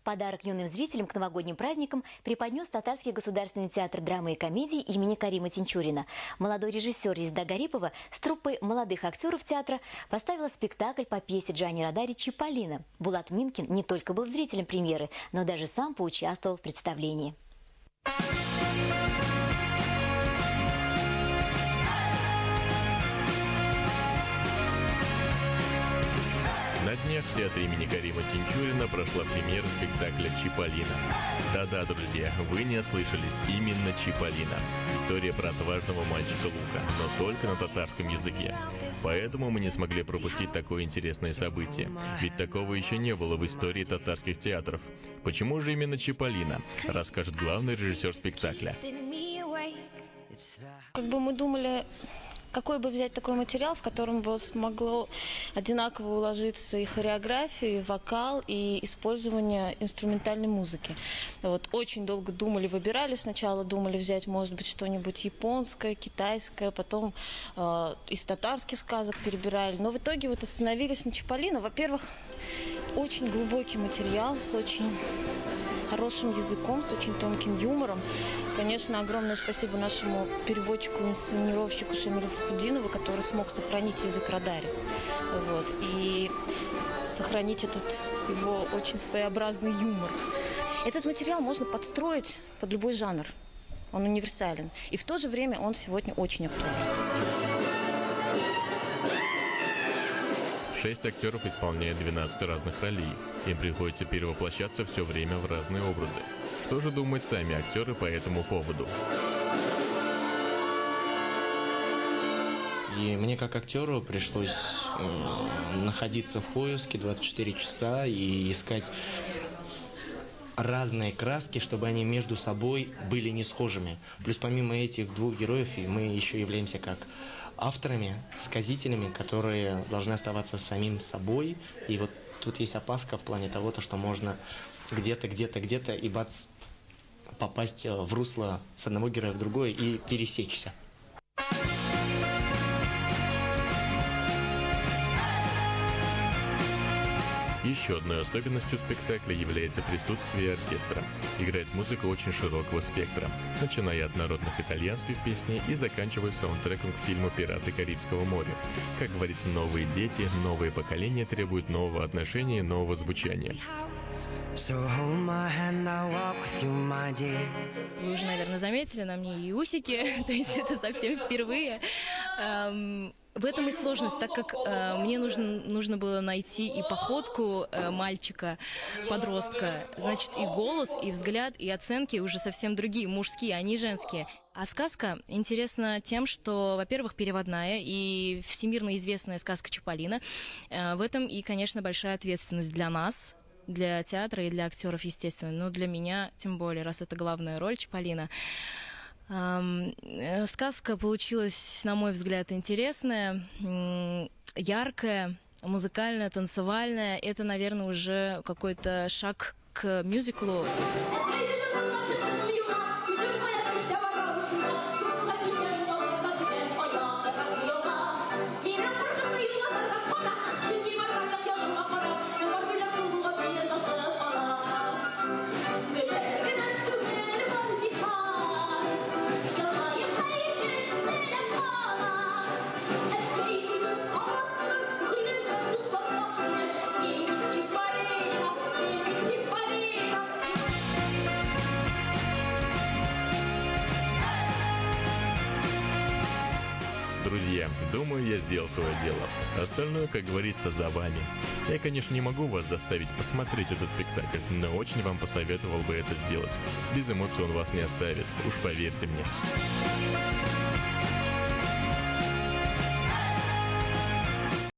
Подарок юным зрителям к новогодним праздникам преподнес Татарский государственный театр драмы и комедии имени Карима Тинчурина. Молодой режиссер Резида Гарипова с труппой молодых актеров театра поставила спектакль по пьесе Джани Родари «Чиполлино». Булат Минкин не только был зрителем премьеры, но даже сам поучаствовал в представлении. На днях в театре имени Карима Тинчурина прошла премьера спектакля «Чиполлино». Да-да, друзья, вы не ослышались, именно «Чиполлино». История про отважного мальчика Лука, но только на татарском языке. Поэтому мы не смогли пропустить такое интересное событие, ведь такого еще не было в истории татарских театров. Почему же именно «Чиполлино», расскажет главный режиссер спектакля. Как бы мы думали, какой бы взять такой материал, в котором бы смогло одинаково уложиться и хореография, и вокал, и использование инструментальной музыки. Вот, очень долго думали, выбирали. Сначала думали взять, может быть, что-нибудь японское, китайское, потом из татарских сказок перебирали. Но в итоге вот остановились на «Чиполлино». Во-первых, очень глубокий материал с очень хорошим языком, с очень тонким юмором. Конечно, огромное спасибо нашему переводчику, инсценировщику Шамилу Фахруддинову, который смог сохранить язык Радари. Вот, и сохранить этот его очень своеобразный юмор. Этот материал можно подстроить под любой жанр. Он универсален. И в то же время он сегодня очень актуален. 6 актеров исполняют 12 разных ролей. Им приходится перевоплощаться все время в разные образы. Что же думают сами актеры по этому поводу? И мне как актеру пришлось находиться в поиске 24 часа и искать разные краски, чтобы они между собой были не схожими. Плюс помимо этих двух героев мы еще являемся как авторами, сказителями, которые должны оставаться самим собой. И вот тут есть опаска в плане того, что можно где-то и бац, попасть в русло с одного героя в другое и пересечься. Еще одной особенностью спектакля является присутствие оркестра. Играет музыка очень широкого спектра, начиная от народных итальянских песней и заканчивая саундтреком к фильму «Пираты Карибского моря». Как говорится, новые дети, новые поколения требуют нового отношения и нового звучания. Вы уже, наверное, заметили на мне и усики, то есть это совсем впервые. В этом и сложность, так как мне нужно было найти и походку мальчика, подростка, значит, и голос, и взгляд, и оценки уже совсем другие, мужские, а не женские. А сказка интересна тем, что, во-первых, переводная и всемирно известная сказка «Чиполлино». В этом и, конечно, большая ответственность для нас, для театра и для актеров, естественно, но для меня тем более, раз это главная роль «Чиполлино». Сказка получилась, на мой взгляд, интересная, яркая, музыкальная, танцевальная. Это, наверное, уже какой-то шаг к мюзиклу. Друзья, думаю, я сделал свое дело. Остальное, как говорится, за вами. Я, конечно, не могу вас заставить посмотреть этот спектакль, но очень вам посоветовал бы это сделать. Без эмоций он вас не оставит, уж поверьте мне.